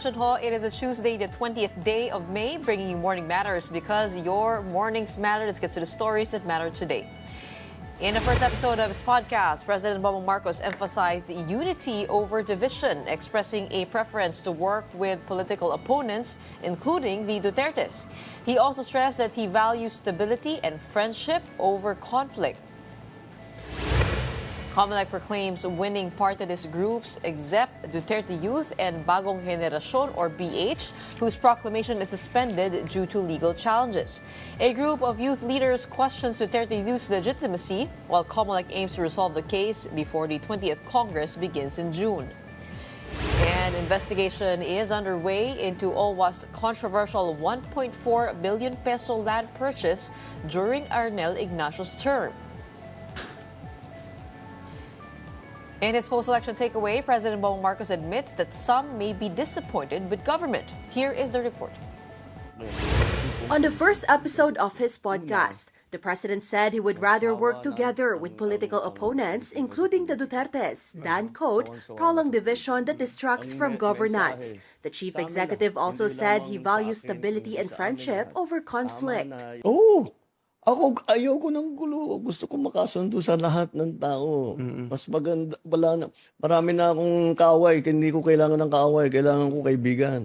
session ho. It is a Tuesday, the 20th day of May, bringing you Morning Matters because your mornings matter. Let's get to the stories that matter today. In the first episode of his podcast, President Bongbong Marcos emphasized unity over division, expressing a preference to work with political opponents, including the Dutertes. He also stressed that he values stability and friendship over conflict. COMELEC proclaims winning party list groups except Duterte Youth and Bagong Generacion or BH, whose proclamation is suspended due to legal challenges. A group of youth leaders questions Duterte Youth's legitimacy, while COMELEC aims to resolve the case before the 20th Congress begins in June. An investigation is underway into OWA's controversial 1.4 billion peso land purchase during Arnel Ignacio's term. In his post-election takeaway, President Bongbong Marcos admits that some may be disappointed with government. Here is the report. On the first episode of his podcast, the president said he would rather work together with political opponents, including the Dutertes, than, quote, prolong division that distracts from governance. The chief executive also said he values stability and friendship over conflict. Ako, ayoko ng gulo. Gusto ko makasundo sa lahat ng tao. Mas maganda, marami na akong kaaway. Hindi ko kailangan ng kaaway. Kailangan ko kaibigan.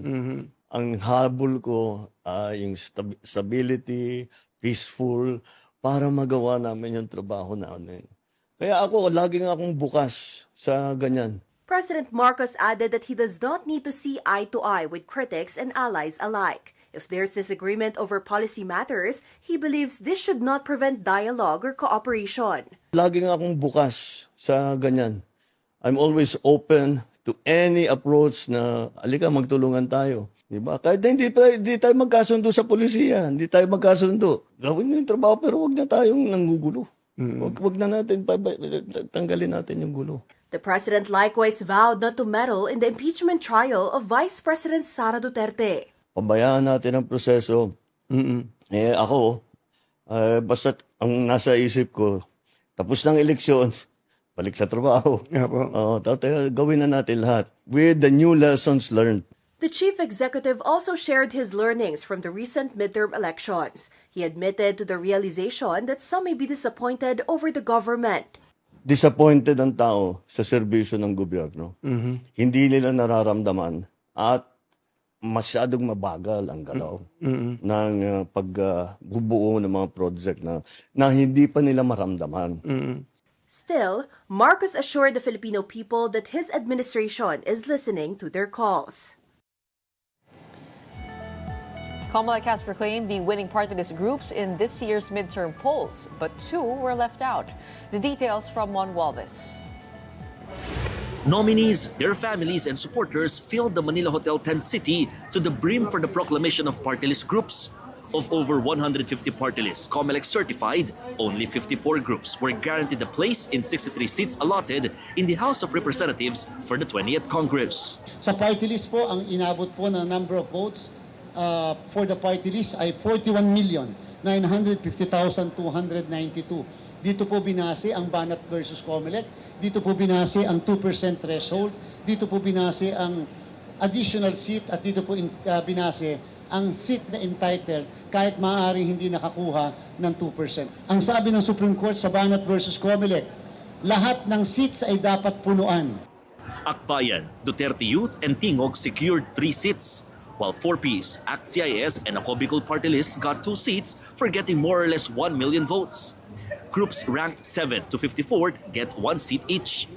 Ang habol ko, yung stability, peaceful, para magawa namin yung trabaho namin. Kaya ako, laging akong bukas sa ganyan. President Marcos added that he does not need to see eye to eye with critics and allies alike. If there's disagreement over policy matters, he believes this should not prevent dialogue or cooperation. Laging akong bukas sa ganyan. I'm always open to any approach na, alika, magtulungan tayo. Diba? Kahit hindi tayo magkasundo sa polisiya, hindi tayo magkasundo. Gawin niyo yung trabaho pero wag na tayong nanggugulo. Wag na natin, tanggalin natin yung gulo. The president likewise vowed not to meddle in the impeachment trial of Vice President Sara Duterte. Pabayaan natin ang proseso. Ako, basta ang nasa isip ko, tapos ng eleksyon, balik sa trabaho. Gawin na natin lahat with the new lessons learned. The chief executive also shared his learnings from the recent midterm elections. He admitted to the realization that some may be disappointed over the government. Disappointed ang tao sa serbisyo ng gobyerno. Hindi nila nararamdaman at masyadong mabagal ang galaw ng pagbubuo ng mga project na hindi pa nila maramdaman. Still, Marcos assured the Filipino people that his administration is listening to their calls. COMELEC has proclaimed the winning party list groups in this year's midterm polls, but two were left out. The details from Mon Walvis. Nominees, their families, and supporters filled the Manila Hotel Tent City to the brim for the proclamation of party list groups. Of over 150 party lists COMELEC certified, only 54 groups were guaranteed a place in 63 seats allotted in the House of Representatives for the 20th Congress. Sa party list po, ang inabot po na number of votes for the party list ay 41,950,292. Dito po binase ang Banat versus COMELEC. Dito po binase ang 2% threshold. Dito po binase ang additional seat at dito po binase ang seat na entitled kahit maaaring hindi nakakuha ng 2%. Ang sabi ng Supreme Court sa Banat versus COMELEC, lahat ng seats ay dapat punuan. Akbayan, Duterte Youth, and Tingog secured 3 seats, while 4Ps, ACT CIS, and Ako Bicol party list got 2 seats for getting more or less 1 million votes. Groups ranked 7 to 54 get 1 seat each.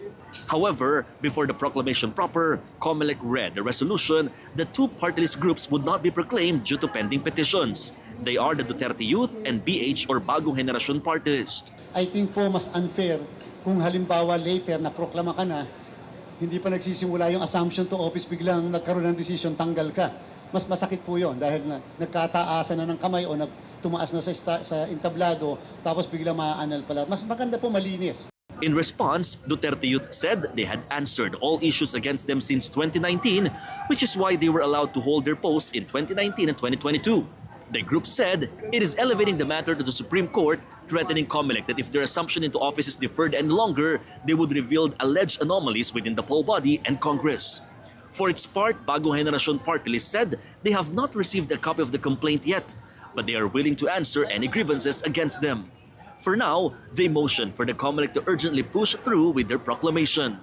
However, before the proclamation proper, COMELEC read the resolution that 2 party list groups would not be proclaimed due to pending petitions. They are the Duterte Youth and BH or Bagong Generacion party list. I think po mas unfair kung halimbawa later na proklama ka na, hindi pa nagsisimula yung assumption to office, biglang nagkaroon ng decision, tanggal ka. Mas masakit po yun dahil nagkataasan na ng kamay o tumaas na sa entablado, tapos biglang maa-annul pala. Mas maganda po malinis. In response, Duterte Youth said they had answered all issues against them since 2019, which is why they were allowed to hold their posts in 2019 and 2022. The group said it is elevating the matter to the Supreme Court, threatening COMELEC that if their assumption into office is deferred any longer, they would reveal alleged anomalies within the poll body and Congress. For its part, Bagong Henerasyon Party List said they have not received a copy of the complaint yet, but they are willing to answer any grievances against them. For now, they motion for the COMELEC to urgently push through with their proclamation.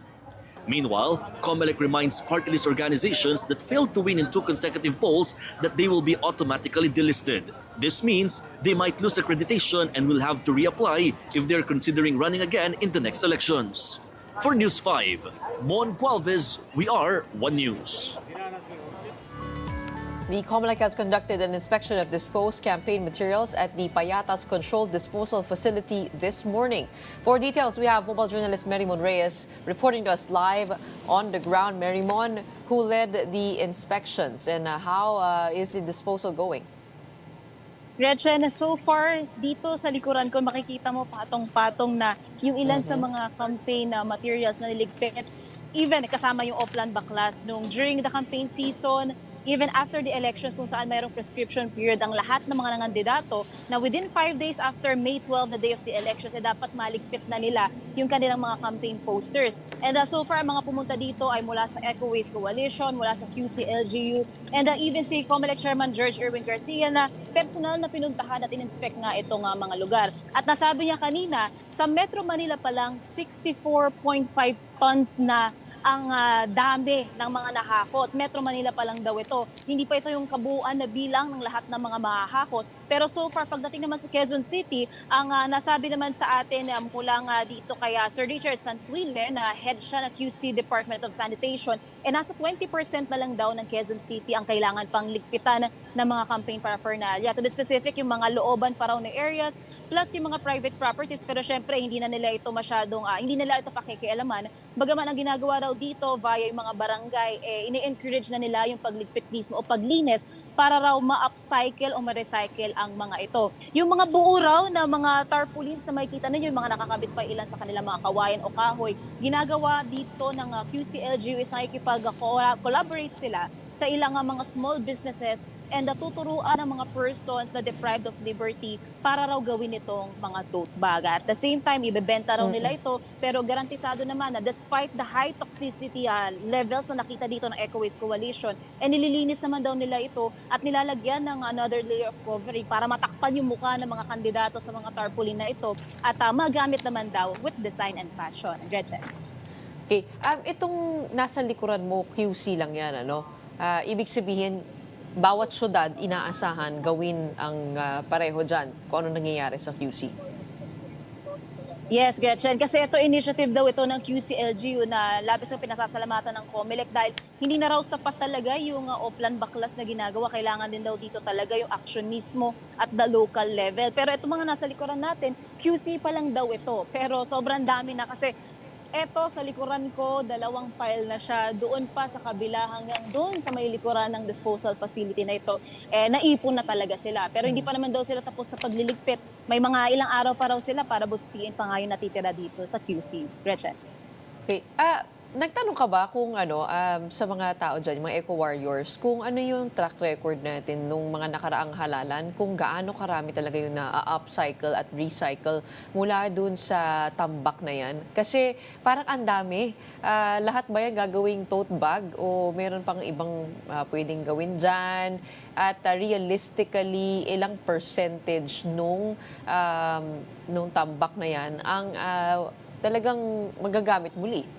Meanwhile, COMELEC reminds party list organizations that failed to win in 2 consecutive polls that they will be automatically delisted. This means they might lose accreditation and will have to reapply if they're considering running again in the next elections. For News 5, Mon Gualvez, we are One News. The COMELEC has conducted an inspection of disposed campaign materials at the Payatas Controlled Disposal Facility this morning. For details, we have mobile journalist Merimon Reyes reporting to us live on the ground. Merimon, who led the inspections, and how is the disposal going? Gretchen, so far dito sa likuran ko makikita mo patong-patong na yung ilan sa mga campaign materials na niligpit. Even kasama yung Oplan Baklas nung during the campaign season, even after the elections kung saan mayroong prescription period ang lahat ng mga nangandidato na within 5 days after May 12, the day of the elections, dapat maligpit na nila yung kanilang mga campaign posters. And so far, mga pumunta dito ay mula sa Eco Waste Coalition, mula sa QC-LGU, and even si COMELEC Chairman George Erwin Garcia na personal na pinuntahan at in-inspect nga itong mga lugar. At nasabi niya kanina, sa Metro Manila pa lang, 64.5 tons na ang dami ng mga nahakot. Metro Manila pa lang daw ito. Hindi pa ito yung kabuuan na bilang ng lahat ng mga mahahakot. Pero so far, pagdating naman sa Quezon City, ang nasabi naman sa atin mula nga dito kay Sir Richard Santuile, na head siya ng QC Department of Sanitation, nasa 20% na lang daw ng Quezon City ang kailangan pang ligpitan ng mga campaign paraphernalia. To be specific, yung mga looban pa raw na areas, plus yung mga private properties. Pero syempre, hindi nila ito pakikialaman. Bagaman ang ginagawa raw dito via yung mga barangay, ini-encourage na nila yung pagligpit mismo o paglinis para raw ma-upcycle o ma-recycle ang mga ito. Yung mga buo raw na mga tarpaulins na makikita ninyo, yung mga nakakabit pa ilan sa kanilang mga kawayan o kahoy, ginagawa dito ng QC-LGU is nakikipag-collaborate sila sa ilang mga small businesses and tuturuan ng mga persons na deprived of liberty para raw gawin itong mga tote bag. At the same time, ibebenta raw nila ito, pero garantisado naman na despite the high toxicity levels na nakita dito ng Eco Waste Coalition, nililinis naman daw nila ito at nilalagyan ng another layer of covering para matakpan yung mukha ng mga kandidato sa mga tarpaulin na ito at magamit naman daw with design and fashion. Gretchen. Okay, itong nasa likuran mo, QC lang yan, ano? Ibig sabihin, bawat syudad inaasahan gawin ang pareho dyan kung ano nangyayari sa QC. Yes, Gretchen. Kasi ito initiative daw ito ng QC-LGU na labis ang pinasasalamatan ng COMELEC dahil hindi na raw sapat talaga yung Oplan Baklas na ginagawa. Kailangan din daw dito talaga yung action mismo at the local level. Pero ito mga nasa likuran natin, QC pa lang daw ito. Pero sobrang dami na kasi eto sa likuran ko, 2 pile na siya. Doon pa sa kabila hanggang doon sa may likuran ng disposal facility na ito, naipon na talaga sila. Pero hindi pa naman daw sila tapos sa pagliligpit. May mga ilang araw pa raw sila para busisiin pa nga yung natitira dito sa QC. Gretchen. Okay. Nagtanong ka ba kung sa mga tao dyan, mga eco-warriors, kung ano yung track record natin nung mga nakaraang halalan, kung gaano karami talaga yung na-upcycle at recycle mula dun sa tambak na yan? Kasi parang ang dami. Lahat ba yan gagawing tote bag o meron pang ibang pwedeng gawin dyan? At realistically, ilang percentage nung tambak na yan ang talagang magagamit muli?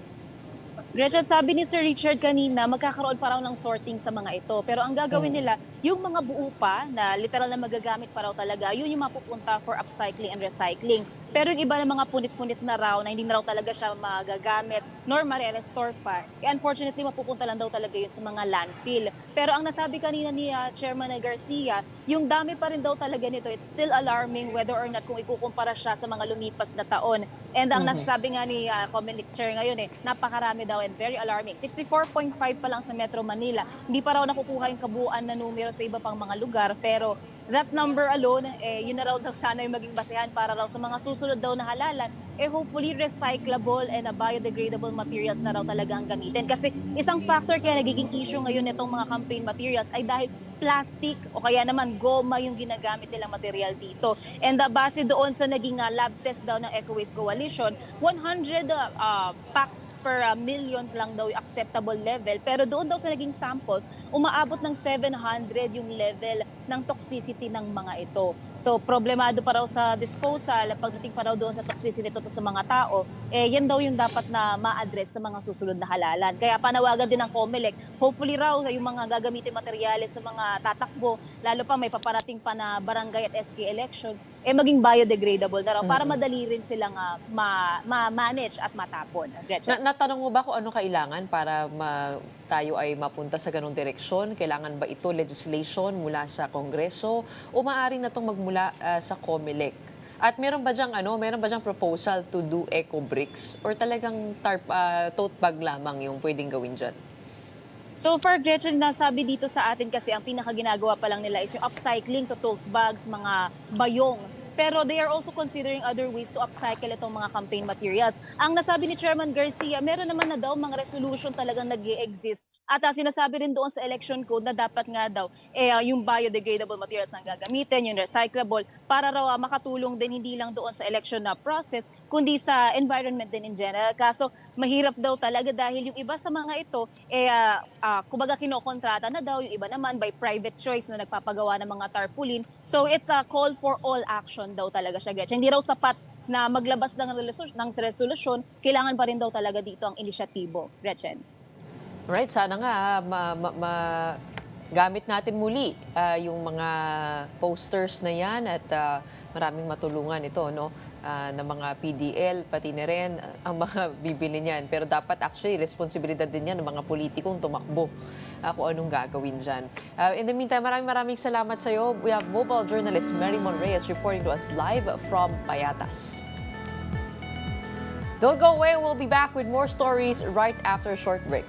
Gretchen, sabi ni Sir Richard kanina, magkakaroon pa raw ng sorting sa mga ito. Pero ang gagawin nila, yung mga buo pa, na literal na magagamit pa raw talaga, yun yung mapupunta for upcycling and recycling. Pero yung iba ng mga punit-punit na raw, na hindi na raw talaga siya magagamit, nor ma-restore pa, unfortunately, mapupunta lang daw talaga yun sa mga landfill. Pero ang nasabi kanina ni Chairman Garcia, yung dami pa rin daw talaga nito, it's still alarming whether or not kung ikukumpara siya sa mga lumipas na taon. And ang nasasabi nga ni COMELEC Chair ngayon, napakarami daw and very alarming. 64.5 pa lang sa Metro Manila. Hindi pa raw nakukuha yung kabuuan na numero sa iba pang mga lugar, pero that number alone, yun na raw daw sana yung maging basehan para raw sa mga susunod daw na halalan, hopefully recyclable and biodegradable materials na raw talaga ang gamitin. Kasi isang factor kaya nagiging issue ngayon itong mga campaign materials ay dahil plastic o kaya naman goma yung ginagamit nilang material dito. And base doon sa naging lab test daw ng Eco Waste Coalition, 100 packs per million lang daw yung acceptable level. Pero doon daw sa naging samples, umaabot ng 700 yung level ng toxicity ng mga ito. So problemado pa raw sa disposal, pagdating pa raw doon sa toxicity nito sa mga tao, yan daw yung dapat na ma-address sa mga susunod na halalan. Kaya panawagan din ng COMELEC, hopefully raw yung mga gagamitin materyales sa mga tatakbo, lalo pa may paparating pa na barangay at SK elections, maging biodegradable na raw para madali rin silang ma-manage at matapon. Gretchen? Natanong mo ba kung ano kailangan para tayo ay mapunta sa ganong direksyon? Kailangan ba ito legislation mula sa Kongreso o maaaring na itong magmula sa COMELEC? At meron ba diyang proposal to do eco bricks or talagang tote bag lamang yung pwedeng gawin dyan? So far, Gretchen, nasabi dito sa atin kasi ang pinakaginagawa pa lang nila is yung upcycling to tote bags, mga bayong. Pero they are also considering other ways to upcycle itong mga campaign materials. Ang nasabi ni Chairman Garcia, meron naman na daw mga resolution talagang nag-i-exist. At sinasabi rin doon sa election code na dapat nga daw yung biodegradable materials na gagamitin, yung recyclable, para raw makatulong din hindi lang doon sa election na process, kundi sa environment din in general. Kaso mahirap daw talaga dahil yung iba sa mga ito, kumbaga kinokontrata na daw, yung iba naman by private choice na nagpapagawa ng mga tarpaulin. So it's a call for all action daw talaga siya, Gretchen. Hindi raw sapat na maglabas ng resolution, kailangan pa rin daw talaga dito ang inisyatibo, Gretchen. Right, sana nga gamit natin muli yung mga posters na yan at maraming matulungan ito, no? Ng mga PDL, pati na rin ang mga bibili niyan. Pero dapat actually, responsibilidad din yan ng mga politikong tumakbo kung anong gagawin dyan. In the meantime, maraming salamat sa iyo. We have mobile journalist Mary Monreyes reporting to us live from Payatas. Don't go away. We'll be back with more stories right after a short break.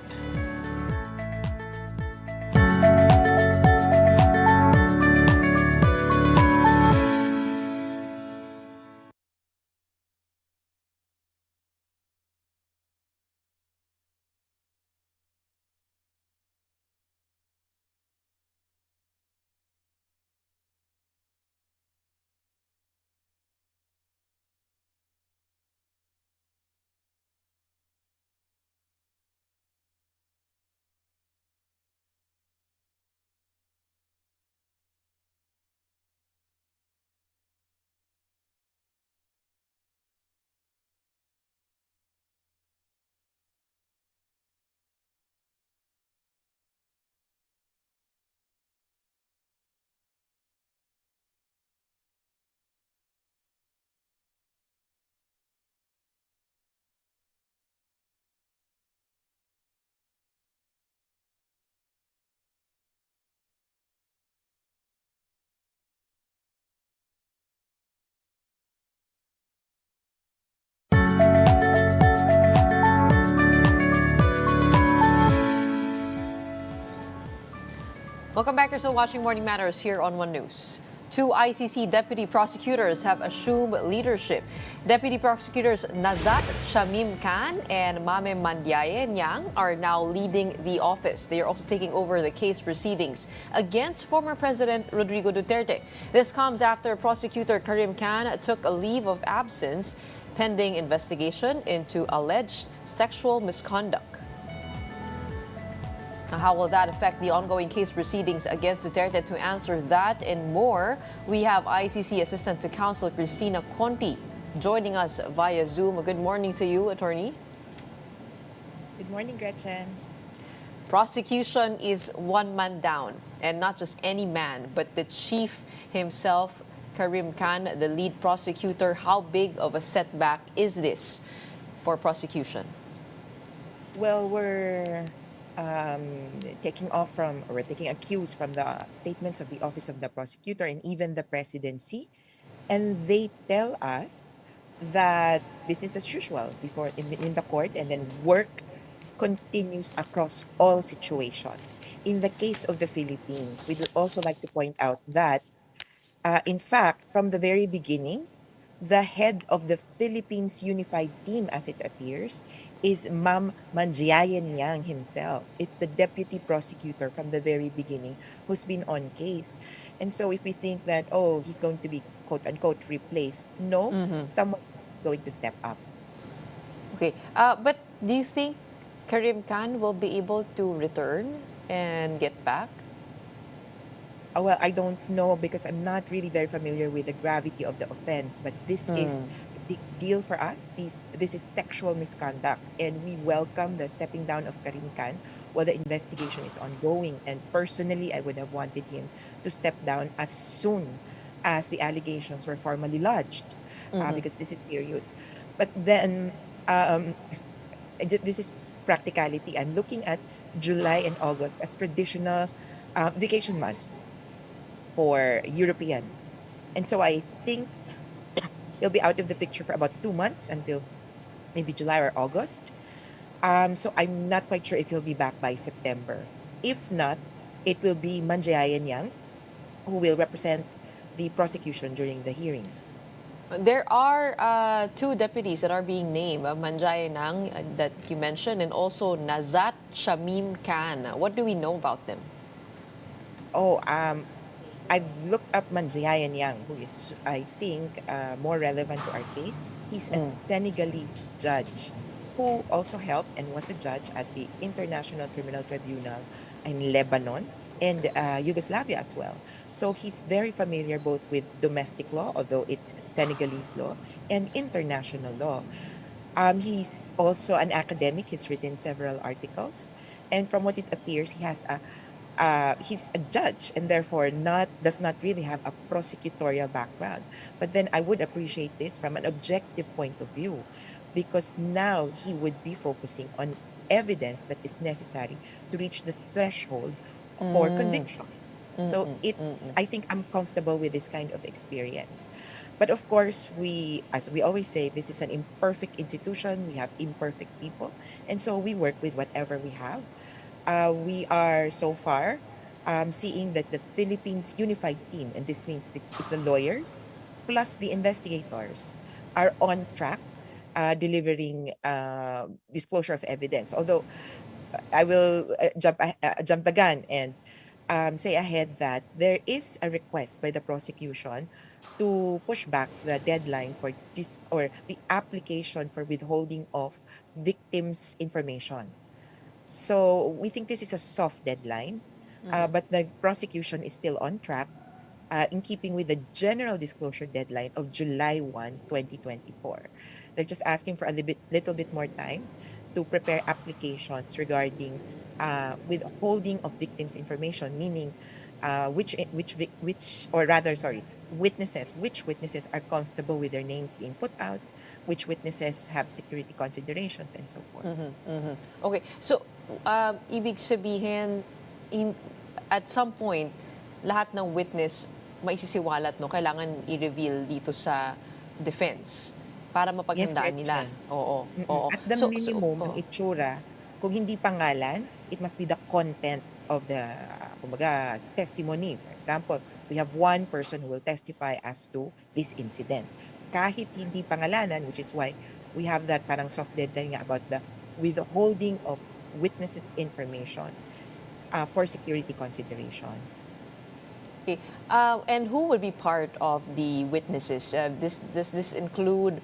Welcome back. You're still watching Morning Matters here on One News. Two ICC deputy prosecutors have assumed leadership. Deputy prosecutors Nazat Shamim Khan and Mame Mandiaye Nyang are now leading the office. They are also taking over the case proceedings against former President Rodrigo Duterte. This comes after prosecutor Karim Khan took a leave of absence pending investigation into alleged sexual misconduct. Now, how will that affect the ongoing case proceedings against Duterte? To answer that and more, we have ICC Assistant to Counsel Cristina Conti joining us via Zoom. Good morning to you, attorney. Good morning, Gretchen. Prosecution is one man down, and not just any man, but the chief himself, Karim Khan, the lead prosecutor. How big of a setback is this for prosecution? Well, we're taking cues from the statements of the Office of the Prosecutor and even the Presidency, and they tell us that business as usual in the court, and then work continues across all situations. In the case of the Philippines, we would also like to point out that In fact, from the very beginning, the head of the Philippines Unified Team, as it appears, is Ma'am Manjiayen Yang himself. It's the deputy prosecutor from the very beginning who's been on case. And so if we think that, oh, he's going to be quote unquote replaced, no, someone's going to step up. Okay, but do you think Karim Khan will be able to return and get back? Well, I don't know because I'm not really very familiar with the gravity of the offense, but this is a big deal for us. This is sexual misconduct, and we welcome the stepping down of Karim Khan while the investigation is ongoing. And personally, I would have wanted him to step down as soon as the allegations were formally lodged, because this is serious. But then, um, this is practicality. I'm looking at July and August as traditional vacation months for Europeans. And so I think he'll be out of the picture for about 2 months until maybe July or August. So I'm not quite sure if he'll be back by September. If not, it will be Manjayan Yang who will represent the prosecution during the hearing. There are two deputies that are being named, Manjay Nang that you mentioned, and also Nazat Shamim Khan. What do we know about them? Oh, I've looked up Manjayan Yang, who is, I think, more relevant to our case. He's a Senegalese judge who also helped and was a judge at the International Criminal Tribunal in Lebanon and Yugoslavia as well. So he's very familiar both with domestic law, although it's Senegalese law, and international law. He's also an academic. He's written several articles, and from what it appears, he's a judge and therefore not does not really have a prosecutorial background. But then I would appreciate this from an objective point of view, because now he would be focusing on evidence that is necessary to reach the threshold for conviction. So I think I'm comfortable with this kind of experience. But of course, as we always say, this is an imperfect institution. We have imperfect people. And so we work with whatever we have. We are so far seeing that the Philippines Unified Team, and this means it's the lawyers plus the investigators, are on track delivering disclosure of evidence. Although I will jump the gun and say ahead that there is a request by the prosecution to push back the deadline for this or the application for withholding of victims' information. So we think this is a soft deadline, but the prosecution is still on track in keeping with the general disclosure deadline of July 1, 2024. They're just asking for a little bit more time to prepare applications regarding withholding of victims' information, meaning or rather, sorry, which witnesses are comfortable with their names being put out, which witnesses have security considerations, and so forth. Okay, so ibig sabihin, in, at some point, lahat ng witness maisisiwalat, no? Kailangan i-reveal dito sa defense para Yes, mapaghandaan correct nila. siya. Oo, Mm. oo. At the minimum, ang itsura, kung hindi pangalan, it must be the content of the, kumbaga, testimony. For example, we have one person who will testify as to this incident. Kahit hindi pangalanan, which is why we have that parang soft deadline nga about the withholding of witnesses' information for security considerations. Okay. And who would be part of the witnesses? Does this include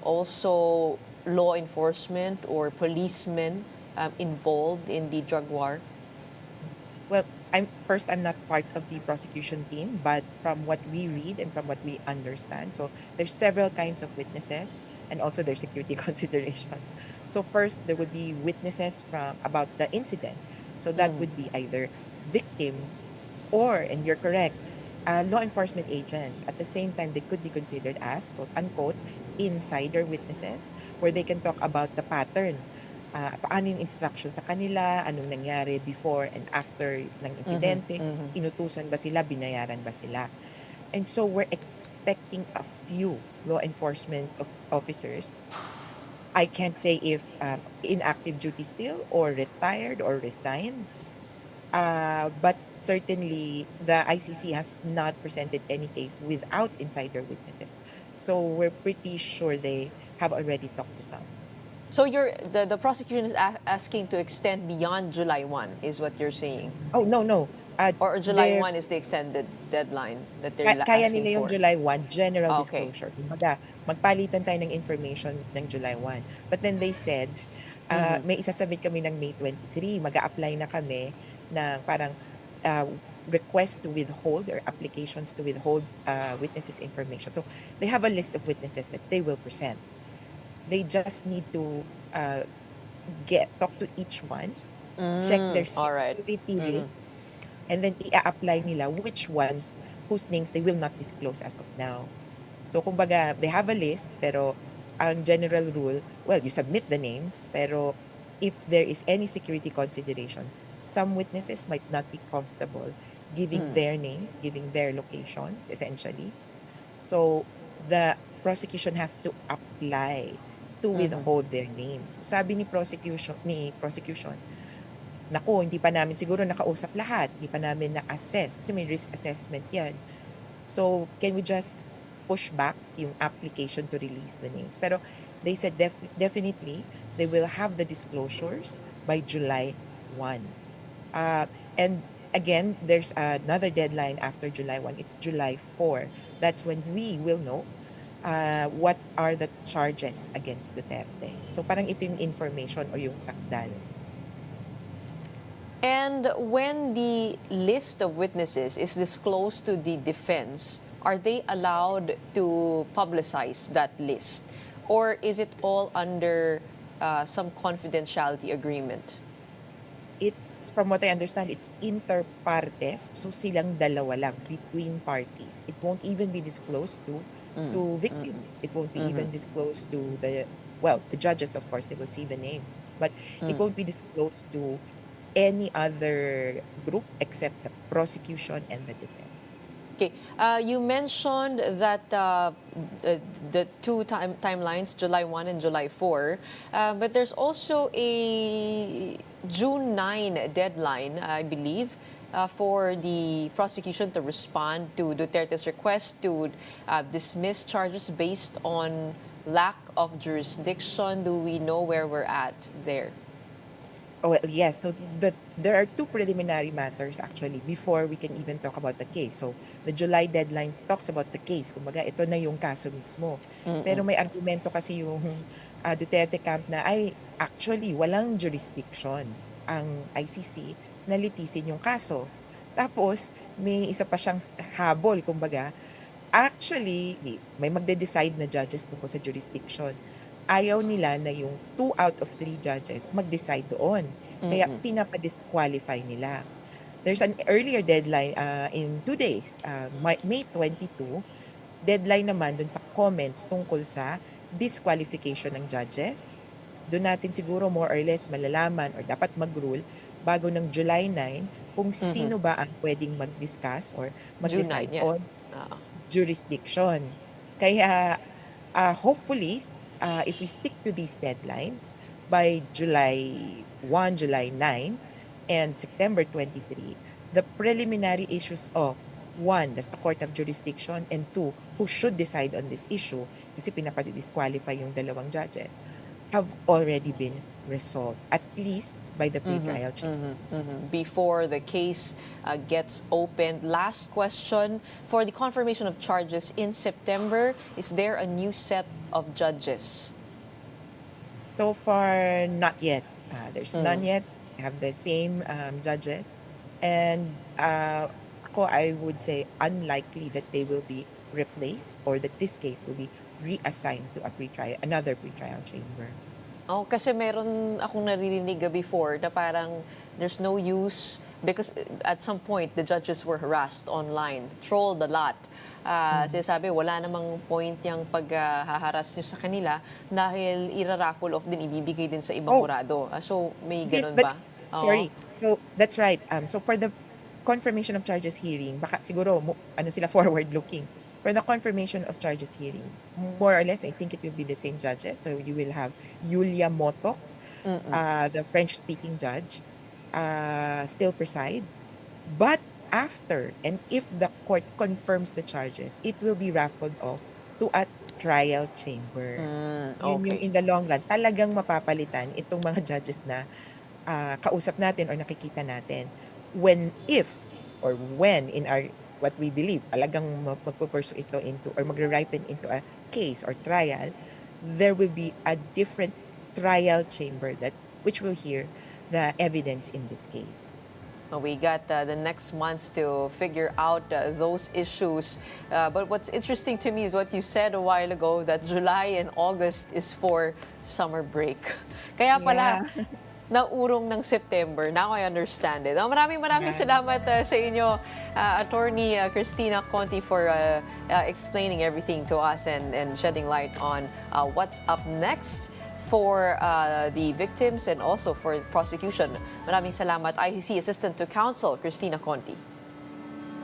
also law enforcement or policemen involved in the drug war? Well, I'm not part of the prosecution team, but from what we read and from what we understand, so there's several kinds of witnesses and also their security considerations. So first, there would be witnesses from about the incident. So that would be either victims or, and you're correct, law enforcement agents. At the same time, they could be considered as quote unquote insider witnesses, where they can talk about the pattern, paano yung instruction sa kanila, anong nangyari before and after ng insidente, inutusan ba sila, binayaran ba sila. And so we're expecting a few law enforcement officers. I can't say if in active duty still or retired or resigned, But certainly, the ICC has not presented any case without insider witnesses. So we're pretty sure they have already talked to some. So the prosecution is asking to extend beyond July 1, is what you're saying? Oh, no, no. Or July 1 is the extended deadline that they're Kaya asking nila yung for? July 1, general Okay. disclosure. Kumbaga, magpalitan tayo ng information ng July 1. But then they said, may isasubmit kami ng May 23. Mag-a-apply na kami ng parang uh, request to withhold or applications to withhold witnesses' information. So they have a list of witnesses that they will present. They just need to talk to each one, check their All right. security risks, and then i-apply nila which ones whose names they will not disclose as of now. So kumbaga, they have a list, pero ang general rule, well, you submit the names, pero if there is any security consideration, some witnesses might not be comfortable giving their names, giving their locations, essentially. So the prosecution has to apply to withhold their names. Sabi ni prosecution, naku, hindi pa namin siguro nakausap lahat, hindi pa namin na-assess kasi may risk assessment 'yan. So, can we just push back yung application to release the names? Pero they said definitely they will have the disclosures by July 1. And again, there's another deadline after July 1. It's July 4. That's when we will know what are the charges against Duterte. So parang ito yung information or yung sakdal. And when the list of witnesses is disclosed to the defense, are they allowed to publicize that list? Or is it all under some confidentiality agreement? It's, from what I understand, it's inter partes. So silang dalawa lang, between parties. It won't even be disclosed to victims. It won't be even disclosed to the judges, of course, they will see the names. But it won't be disclosed to any other group except the prosecution and the defense. Okay, you mentioned that the two timelines, July 1 and July 4, but there's also a June 9 deadline, I believe, for the prosecution to respond to Duterte's request to dismiss charges based on lack of jurisdiction. Do we know where we're at there? Oh, well, yes. So there are two preliminary matters actually before we can even talk about the case. So the July deadlines talks about the case. Kumbaga, ito na yung kaso mismo. Pero may argumento kasi yung Duterte camp na ay actually walang jurisdiction ang ICC na litisin yung kaso. Tapos may isa pa siyang habol, kumbaga. Actually, may magde-decide na judges tungkol sa jurisdiction. Ayaw nila na yung 2 out of 3 judges mag-decide doon. Kaya pinapa-disqualify nila. There's an earlier deadline in 2 days, May 22, deadline naman dun sa comments tungkol sa disqualification ng judges. Doon natin siguro more or less malalaman or dapat mag-rule bago ng July 9 kung sino ba ang pwedeng mag-discuss or mag-decide on jurisdiction. Kaya hopefully, if we stick to these deadlines, by July 1, July 9, and September 23, the preliminary issues of, 1, that's the court of jurisdiction, and 2, who should decide on this issue, kasi pinapa-disqualify yung dalawang judges, have already been resolved, at least by the pre-trial chamber. Before the case gets opened. Last question. For the confirmation of charges in September, is there a new set of judges? So far, not yet. There's none yet. We have the same judges. And I would say unlikely that they will be replaced or that this case will be reassigned to another pre-trial chamber. Oh, kasi meron akong naririnig before na parang there's no use because at some point the judges were harassed online, trolled a lot. Sinasabi, wala namang point yung paghaharas nyo sa kanila dahil ira-raffle off din, ibibigay din sa ibang hurado. So, may ganun ba? Sorry. So, that's right. So, for the confirmation of charges hearing, baka siguro, sila forward-looking. For the confirmation of charges hearing, more or less, I think it will be the same judges. So, you will have Yulia Motok, the French-speaking judge, still preside. But after, and if the court confirms the charges, it will be raffled off to a trial chamber. Yun yung Okay. in the long run, talagang mapapalitan itong mga judges na kausap natin or nakikita natin. If or when in our, what we believe, talagang magpupursue ito into or magre-ripen into a case or trial, there will be a different trial chamber which will hear the evidence in this case. We got the next months to figure out those issues. But what's interesting to me is what you said a while ago, that July and August is for summer break. Kaya pala, naurong ng September. Now I understand it. Maraming salamat sa inyo, Attorney Christina Conti, for explaining everything to us and shedding light on what's up next for the victims and also for the prosecution. Maraming salamat, ICC Assistant to Counsel Christina Conti.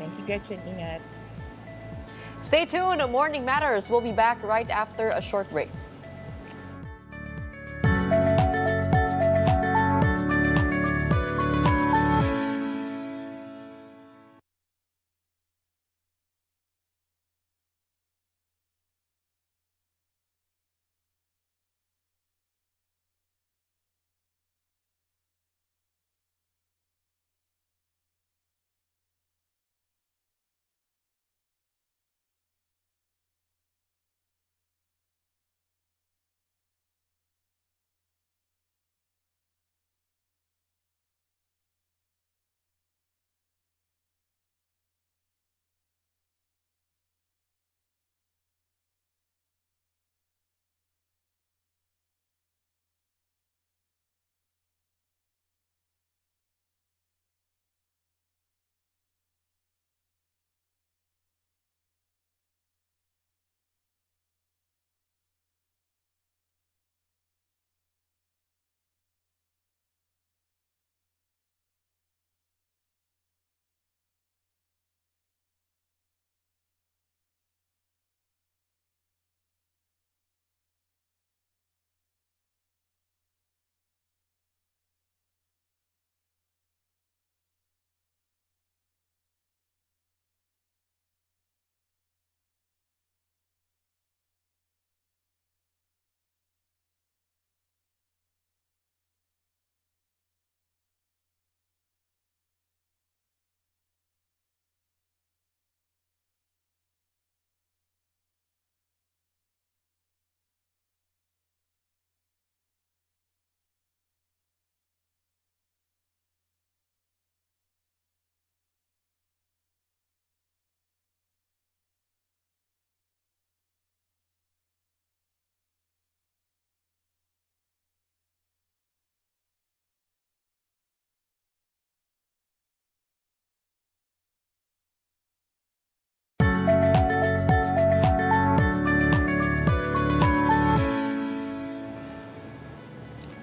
Thank you, Gretchen. Ingat. Stay tuned. Morning Matters. We'll be back right after a short break.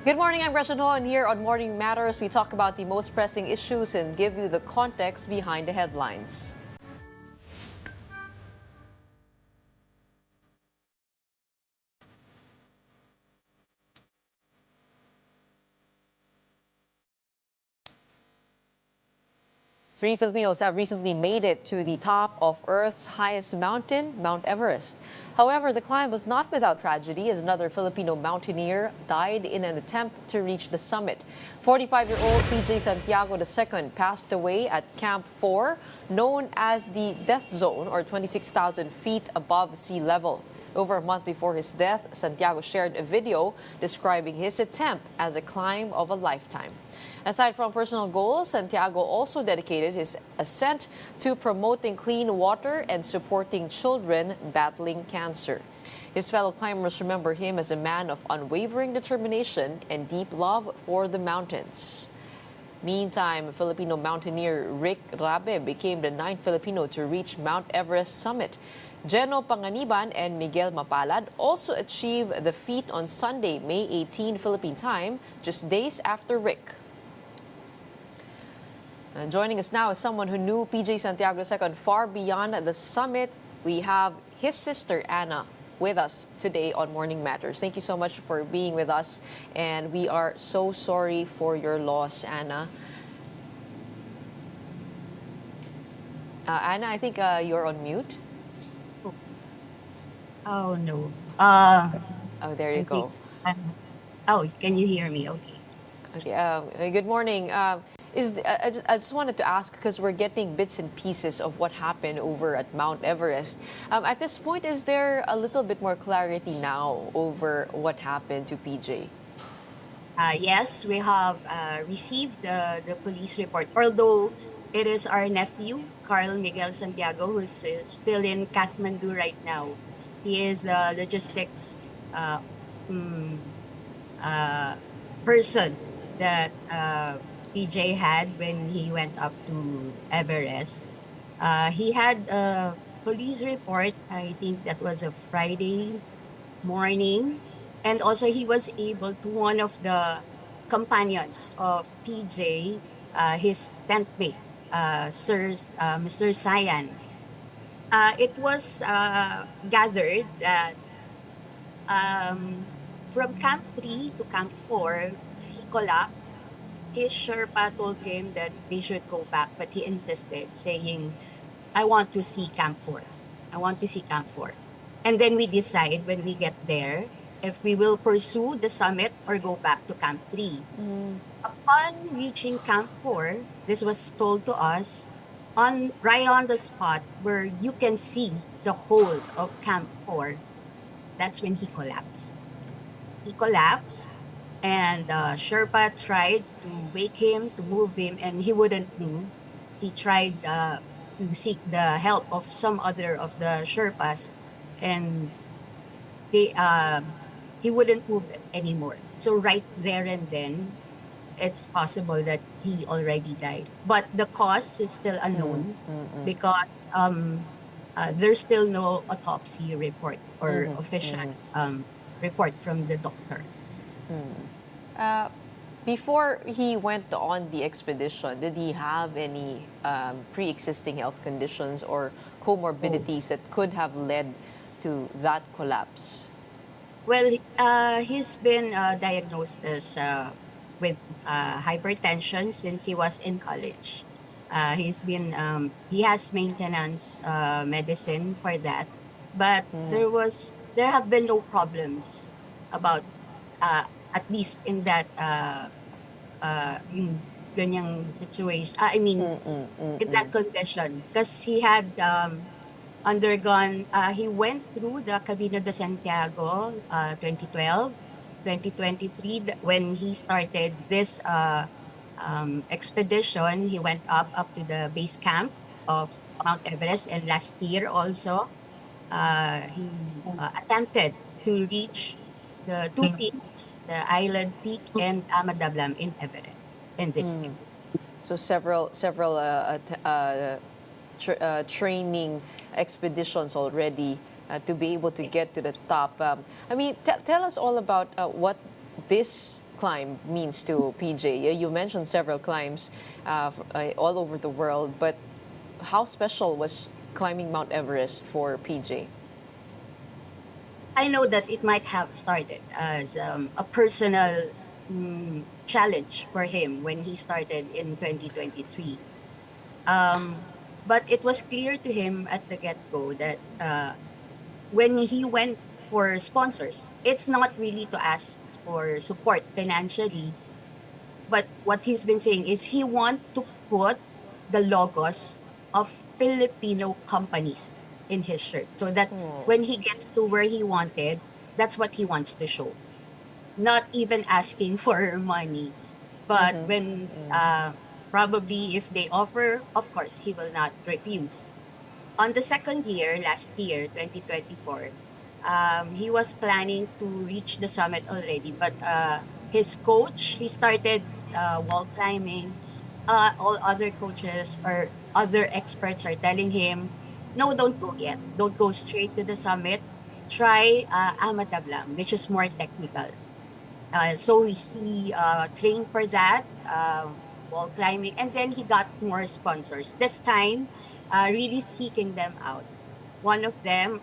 Good morning, I'm Gretchen Ho, and here on Morning Matters, we talk about the most pressing issues and give you the context behind the headlines. Three Filipinos have recently made it to the top of Earth's highest mountain, Mount Everest. However, the climb was not without tragedy, as another Filipino mountaineer died in an attempt to reach the summit. 45-year-old PJ Santiago II passed away at Camp 4, known as the Death Zone, or 26,000 feet above sea level. Over a month before his death, Santiago shared a video describing his attempt as a climb of a lifetime. Aside from personal goals, Santiago also dedicated his ascent to promoting clean water and supporting children battling cancer. His fellow climbers remember him as a man of unwavering determination and deep love for the mountains. Meantime, Filipino mountaineer Rick Rabe became the 9th Filipino to reach Mount Everest summit. Geno Panganiban and Miguel Mapalad also achieved the feat on Sunday, May 18 Philippine time, just days after Rick. Joining us now is someone who knew PJ Santiago II far beyond the summit. We have his sister, Anna, with us today on Morning Matters. Thank you so much for being with us, and we are so sorry for your loss, Anna. Anna, I think you're on mute. Oh no. Oh, there you I think. go. Oh, can you hear me? Okay. Okay. Good morning. I just wanted to ask because we're getting bits and pieces of what happened over at Mount Everest. At this point, is there a little bit more clarity now over what happened to PJ? Yes, we have received the police report. Although it is our nephew, Carl Miguel Santiago, who's still in Kathmandu right now. He is the logistics uh, mm, uh, person that PJ had when he went up to Everest. He had a police report. I think that was a Friday morning. And also he was able to one of the companions of PJ, his tent mate, Mr. Sayan. It was gathered that um, from Camp 3 to Camp 4, he collapsed. His Sherpa told him that they should go back, but he insisted, saying, I want to see Camp 4. I want to see Camp 4. And then we decide when we get there if we will pursue the summit or go back to Camp 3. Upon reaching Camp 4, this was told to us on right on the spot where you can see the whole of Camp 4. That's when he collapsed. He collapsed, and Sherpa tried to wake him, to move him, and he wouldn't move. He tried to seek the help of some other of the Sherpas, and they he wouldn't move anymore. So right there and then, it's possible that he already died. But the cause is still unknown because there's still no autopsy report or official report from the doctor. Before he went on the expedition, did he have any pre-existing health conditions or Oh. comorbidities that could have led to that collapse? Well, he's been diagnosed as with hypertension since he was in college. He has maintenance medicine for that, but there have been no problems about uh, at least in that yung ganyang situation. I mean, in that condition, because he had he went through the Camino de Santiago 2012, 2023, when he started this expedition. He went up to the base camp of Mount Everest, and last year also, he attempted to reach the two peaks, the Island Peak and Amadablam in Everest in this year. So several training expeditions already to be able to get to the top. I mean, tell us all about what this climb means to PJ. You mentioned several climbs all over the world, but how special was climbing Mount Everest for PJ? I know that it might have started as a personal challenge for him when he started in 2023. But it was clear to him at the get go that when he went for sponsors, it's not really to ask for support financially, but what he's been saying is he want to put the logos of Filipino companies in his shirt so that when he gets to where he wanted, that's what he wants to show. Not even asking for money, but when probably if they offer, of course he will not refuse. On the second year, last year, 2024, he was planning to reach the summit already, but his coach, he started wall climbing. All other coaches or other experts are telling him, no, don't go yet. Don't go straight to the summit. Try Amadablam, which is more technical. So he trained for that wall climbing, and then he got more sponsors. This time, really seeking them out. One of them,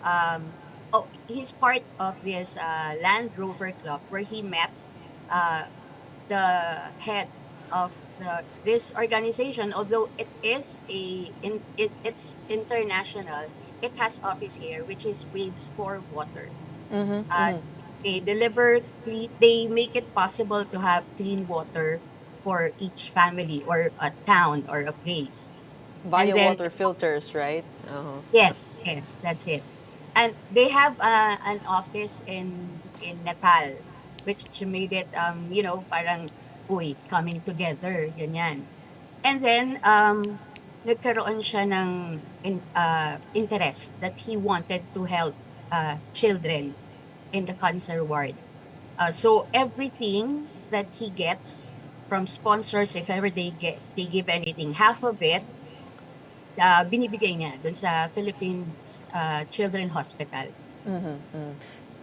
he's part of this Land Rover Club where he met uh, the head of this organization, although it is it's international, it has office here, which is Waves for Water. Uh, they deliver clean. They make it possible to have clean water for each family or a town or a place. And Via then water filters, right? Uh-huh. yes, yes, that's it. And they have an office in Nepal, which made it parang uy, coming together, ganyan. And then nagkaroon siya ng interest that he wanted to help children in the cancer ward. So everything that he gets from sponsors, if ever they give anything, half of it binibigay niya dun sa Philippine Children Hospital.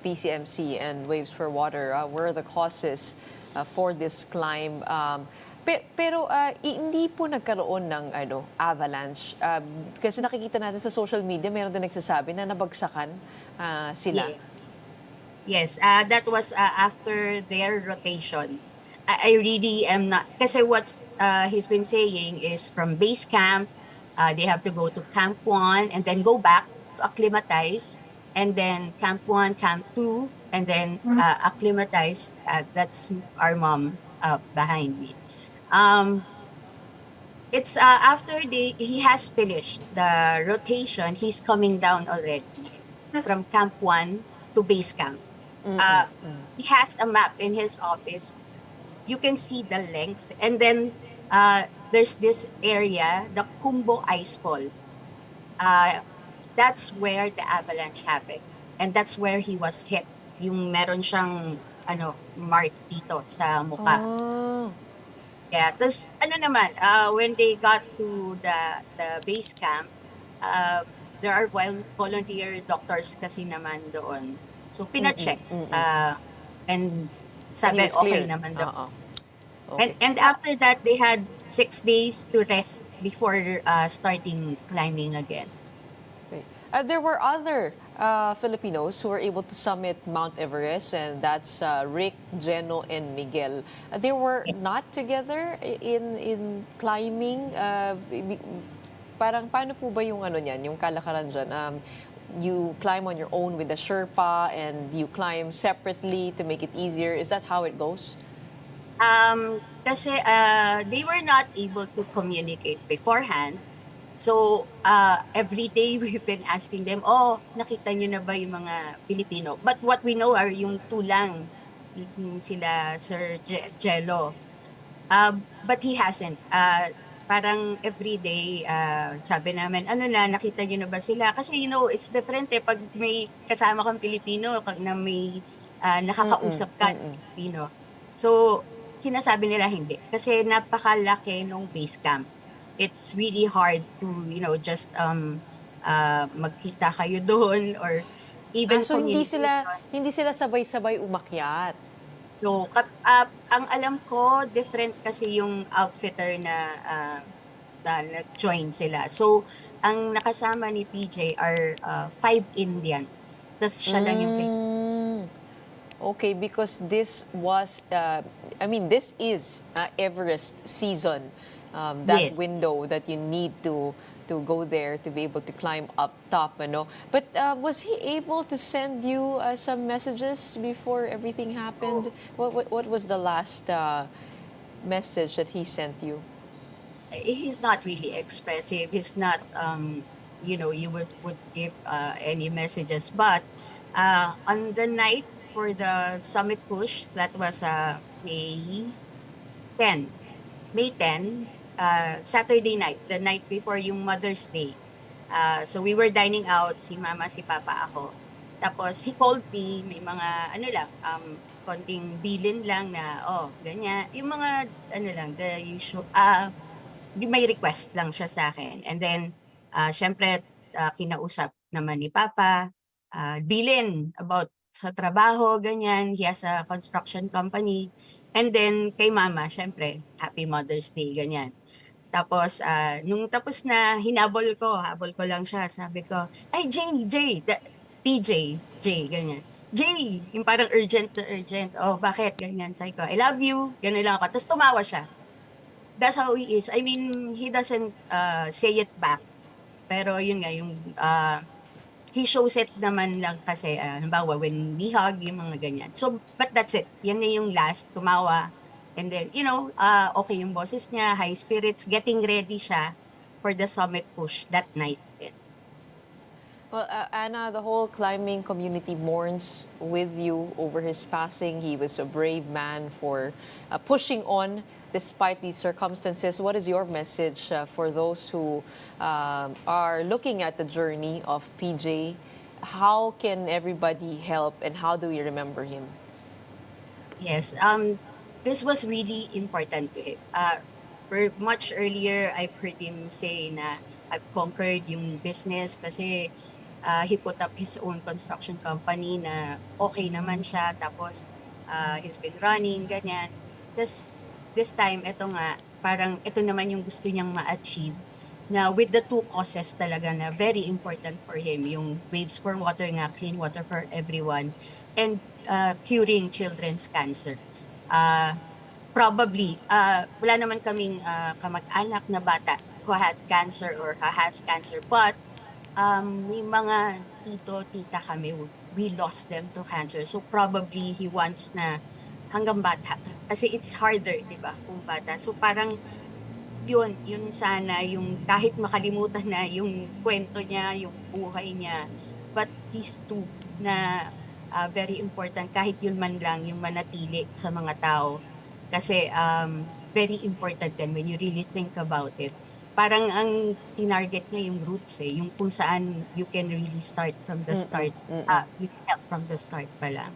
PCMC and Waves for Water were the causes for this climb. Pero hindi po nagkaroon ng avalanche. Kasi nakikita natin sa social media, meron din nagsasabi na nabagsakan sila. Yeah. Yes, that was after their rotation. I really am not, kasi what's he's been saying is from base camp, they have to go to Camp 1 and then go back to acclimatize, and then Camp 1, Camp 2, and then acclimatize. That's our mom behind me. It's after he has finished the rotation, he's coming down already from Camp 1 to base camp. Uh, he has a map in his office. You can see the length. And then there's this area, the Kumbo Ice Fall. Uh, that's where the avalanche happened. And that's where he was hit. Yung meron siyang mark dito sa mukha. Oh. Yeah, tapos naman, when they got to the base camp, there are volunteer doctors kasi naman doon. So pina-check. And And he sabi was okay cleared. naman daw. Okay. And after that, they had 6 days to rest before starting climbing again. Okay. There were other Filipinos who were able to summit Mount Everest, and that's Rick, Geno, and Miguel. They were not together in climbing. Parang paano po ba yung niyan, yung kalakaran dyan? You climb on your own with the Sherpa, and you climb separately to make it easier. Is that how it goes? Kasi they were not able to communicate beforehand. So, every day we've been asking them, oh, nakita niyo na ba yung mga Pilipino? But what we know are yung tulang, yung sila Sir Jello. But he hasn't. Parang every day, sabi namin, nakita niyo na ba sila? Kasi it's different pag may kasama kang Pilipino, na may nakakausap ka ng Pilipino. So, sinasabi nila hindi. Kasi napakalaki nung base camp. It's really hard to, just magkita kayo doon or even So communicate. hindi sila sabay-sabay umakyat. No, ang alam ko, different kasi yung outfitter na nag-join sila. So, ang nakasama ni PJ are 5 Indians. Tapos siya lang yung Filipino. Okay, because this was, this is Everest season. That Yes. window that you need to go there to be able to climb up top, But was he able to send you some messages before everything happened? What was the last message that he sent you? He's not really expressive. He's not, you would give any messages. But on the night for the summit push, that was May 10. May 10, Saturday night, the night before yung Mother's Day. So we were dining out, si Mama, si Papa, ako. Tapos he called me, may mga konting bilin lang na, ganyan. Yung mga, the usual, may request lang siya sa akin. And then, syempre, kinausap naman ni Papa, bilin about sa trabaho, ganyan. He has a construction company. And then, kay Mama, syempre, Happy Mother's Day, ganyan. Tapos, nung tapos na, habol ko lang siya. Sabi ko, ay, PJ, ganyan. Jay, yung parang urgent to urgent. Oh, bakit? Ganyan. Sabi ko, I love you. Ganun lang ako. Tapos tumawa siya. that's how he is. I mean, he doesn't say it back. Pero yun nga, yung he shows it naman lang kasi, halimbawa, when we hug, yung mga ganyan. So, but that's it. Yan na yung last, tumawa. And then, okay yung boses niya, high spirits, getting ready siya for the summit push that night. Well, Anna, the whole climbing community mourns with you over his passing. He was a brave man for pushing on despite these circumstances. What is your message for those who are looking at the journey of PJ? How can everybody help and how do we remember him? Yes, this was really important to him. Much earlier, I've heard him say na I've conquered yung business kasi he put up his own construction company na okay naman siya. Tapos, he's been running, ganyan. Tapos, this time, ito nga, parang ito naman yung gusto niyang ma-achieve na with the two causes talaga na very important for him, yung Waves for Water nga, clean water for everyone, and curing children's cancer. Uh, Probably, wala naman kaming kamag-anak na bata who had cancer or who has cancer, but may mga tito, tita kami, we lost them to cancer. So probably he wants na hanggang bata. Kasi it's harder, di ba, kung bata. So parang yun sana, yung kahit makalimutan na yung kwento niya, yung buhay niya. But these two na very important, kahit yun man lang, yung manatili sa mga tao. Kasi very important din when you really think about it. Parang ang tinarget niya yung roots yung kung saan you can really start from the start. You can help from the start pa lang.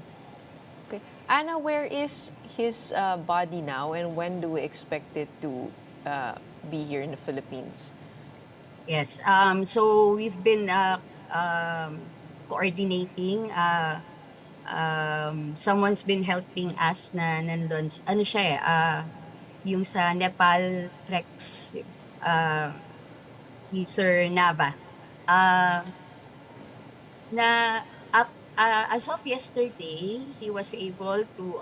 Okay. Anna, where is his body now and when do we expect it to be here in the Philippines? Yes. So we've been coordinating. Someone's been helping us na nandun. Ano siya yung sa Nepal treks, si Sir Nava. Uh, na as of yesterday, he was able to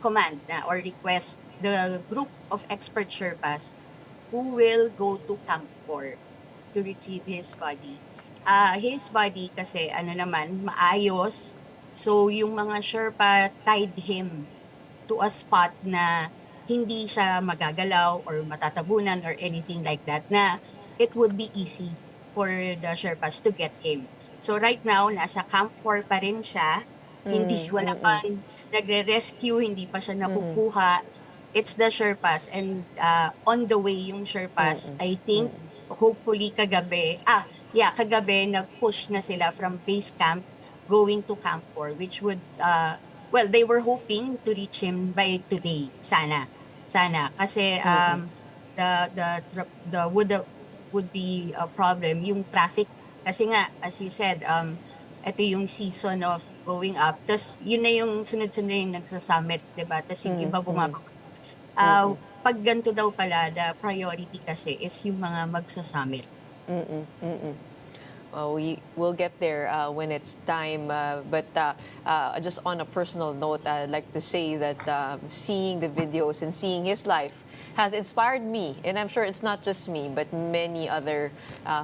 command or request the group of expert Sherpas who will go to Camp 4 to retrieve his body. His body kasi naman, maayos. So yung mga Sherpa tied him to a spot na hindi siya magagalaw or matatabunan or anything like that, na it would be easy for the Sherpas to get him. So right now, nasa Camp 4 pa rin siya. Hindi, wala pang nagre-rescue, hindi pa siya nakukuha. It's the Sherpas, and on the way yung Sherpas, I think, hopefully kagabi nag-push na sila from base camp going to Camp 4, which would well, they were hoping to reach him by today. Sana. Sana. Kasi would be a problem yung traffic. Kasi nga, as you said, ito yung season of going up. Tapos, yun na yung sunod-sunod na yung nagsa-summit, diba? Tapos yung iba bumababa. Pag ganito daw pala, the priority kasi is yung mga magsa-summit. We will get there when it's time. But just on a personal note, I'd like to say that seeing the videos and seeing his life has inspired me. And I'm sure it's not just me, but many other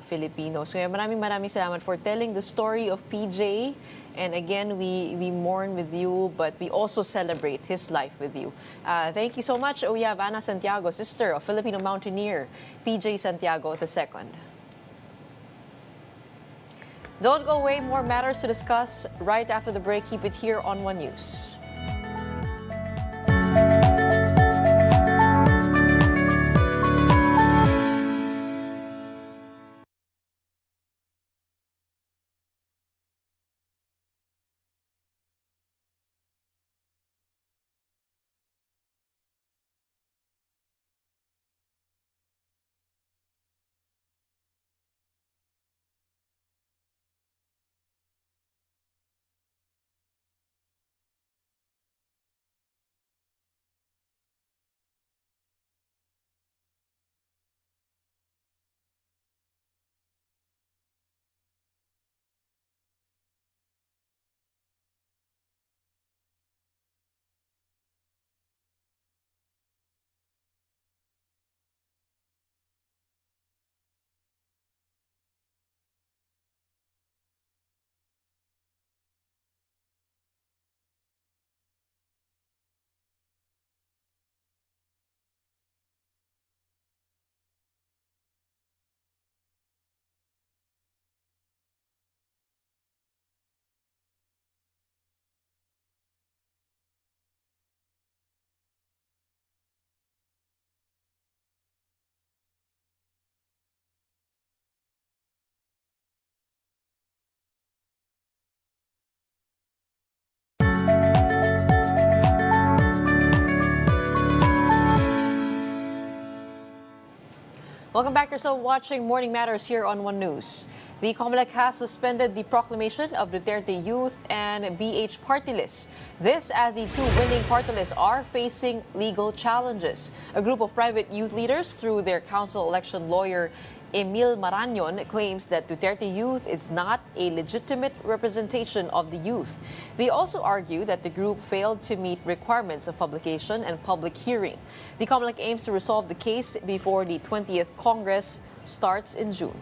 Filipinos. Kaya maraming salamat for telling the story of PJ. And again, we mourn with you, but we also celebrate his life with you. Thank you so much. We have Ana Santiago, sister of Filipino mountaineer PJ Santiago II. Don't go away. More matters to discuss right after the break. Keep it here on One News. Welcome back. You're still watching Morning Matters here on One News. The COMELEC has suspended the proclamation of Duterte Youth and BH party lists. This as the two winning party lists are facing legal challenges. A group of private youth leaders, through their council election lawyer Emil Marañon, claims that Duterte Youth is not a legitimate representation of the youth. They also argue that the group failed to meet requirements of publication and public hearing. The COMELEC aims to resolve the case before the 20th Congress starts in June.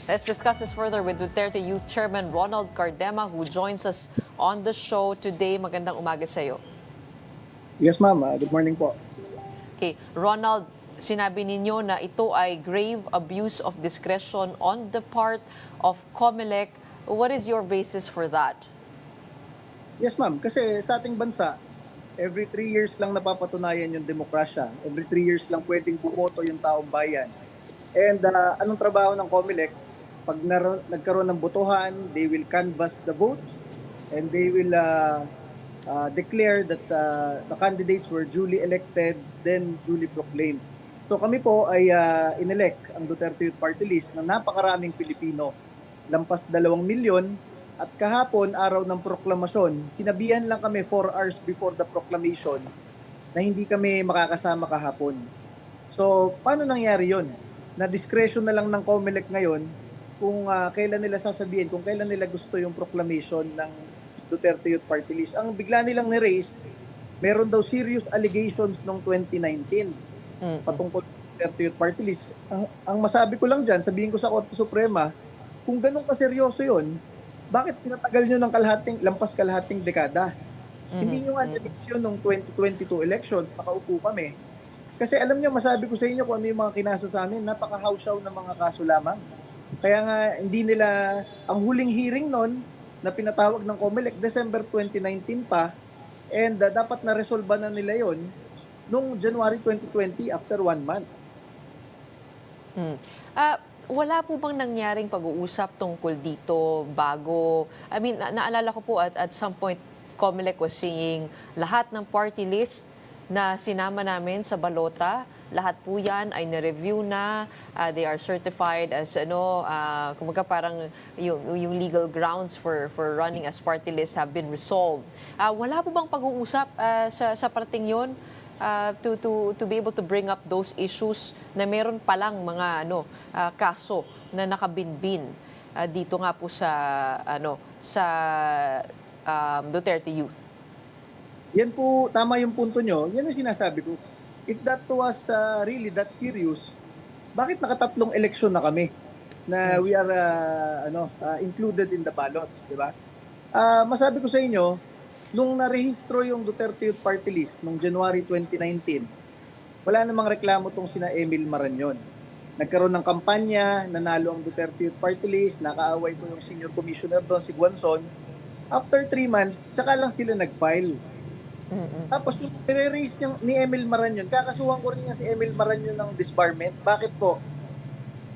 Let's discuss this further with Duterte Youth Chairman Ronald Cardema, who joins us on the show today. Magandang umaga sa iyo. Yes, ma'am. Good morning po. Okay, Ronald, sinabi ninyo na ito ay grave abuse of discretion on the part of COMELEC. What is your basis for that? Yes, ma'am. Kasi sa ating bansa, every 3 years lang napapatunayan yung demokrasya. Every 3 years lang pwedeng bumoto yung taong bayan. And anong trabaho ng COMELEC? Pag nagkaroon ng botohan, they will canvass the votes and they will declare that the candidates were duly elected, then duly proclaimed. So kami po ay inelect ang Duterte Youth Party List ng napakaraming Pilipino. Lampas 2 milyon at kahapon, araw ng proklamasyon, kinabihan lang kami 4 hours before the proclamation na hindi kami makakasama kahapon. So paano nangyari yon? Na discretion na lang ng COMELEC ngayon kung kailan nila sasabihin, kung kailan nila gusto yung proclamation ng Duterte Youth Party List. Ang bigla nilang ni-raise, meron daw serious allegations noong 2019 patungkol sa Duterte Youth Party List. Ang masabi ko lang dyan, sabihin ko sa Korte Suprema, kung ganun ka seryoso yun, bakit pinatagal nyo ng lampas kalahating dekada? Hindi nyo nga eleksyon noong 2022 elections, nakaupo kami. Kasi alam nyo, masabi ko sa inyo kung ano yung mga kinaso sa amin, napaka-hawsyaw ng mga kaso lamang. Kaya nga, hindi nila, ang huling hearing nun, na pinatawag ng COMELEC, December 2019 pa, and dapat na-resolve na nila yon noong January 2020 after 1 month. Wala po bang nangyaring pag-uusap tungkol dito bago, naalala ko po at some point, COMELEC was saying lahat ng party list na sinama namin sa balota, lahat po yan ay na-review na, they are certified as kumbaga parang yung legal grounds for running as party list have been resolved. Wala po bang pag-uusap sa parting yon to be able to bring up those issues na meron palang mga kaso na nakabinbin dito nga po sa Duterte Youth? Yan po, tama yung punto nyo. Yan ang sinasabi ko. If that was really that serious, bakit nakatatlong eleksyon na kami na we are included in the ballots, di ba? Masabi ko sa inyo, nung narehistro yung Duterte Youth Party List noong January 2019, wala namang reklamo tong sina Emil Marañon. Nagkaroon ng kampanya, nanalo ang Duterte Youth Party List, nakaaway ko yung senior commissioner doon, si Guanzon. After 3 months, saka lang sila nag-file. Tapos yung nire-raise ni Emil Marañon, kakasuhan ko rin niya si Emil Marañon ng disbarment. Bakit po?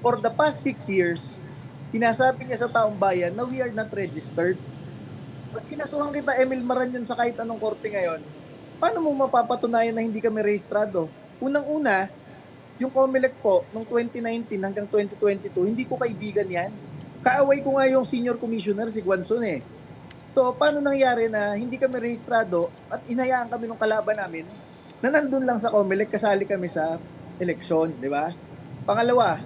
For the past 6 years, sinasabi niya sa taong bayan na we are not registered. Pag kinasuhan kita Emil Marañon sa kahit anong korte ngayon, paano mo mapapatunayan na hindi kami rehistrado? Unang-una, yung COMELEC po, noong 2019 hanggang 2022, hindi ko kaibigan yan. Kaaway ko nga yung senior commissioner, si Guanzon eh. So, paano nangyari na hindi kami rehistrado at inayaan kami ng kalaban namin na nandun lang sa COMELEC, kasali kami sa eleksyon, di ba? Pangalawa,